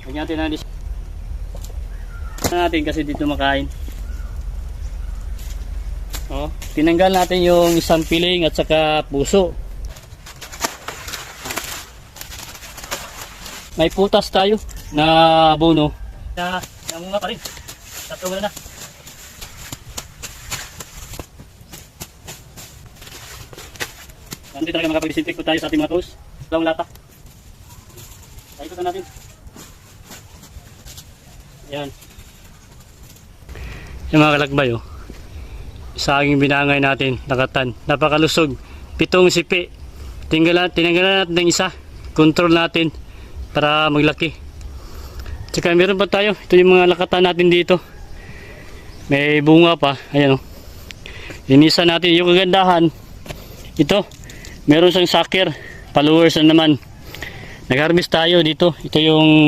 Lagyan natin kasi dito makain. Oh, tinanggal natin yung isang piling at saka puso. May putas tayo na abono. Namunga pa rin. Tatlo na. Hindi talaga makapag-disinfect tayo sa ating mga tools. Dalawang lata. Ikutan natin. Yan. Yung mga kalakbay, oh. Saging binangay natin, nakatan. Napakalusog. 7 sipi. Tinanggalan natin ng isa. Control natin para maglaki. Tsaka meron pa tayo. Ito yung mga lakatan natin dito. May bunga pa. Ayan, oh. Inisa natin yung kagandahan. Ito. Meron siyang sucker. Followers na naman. Nag-harvest tayo dito. Ito yung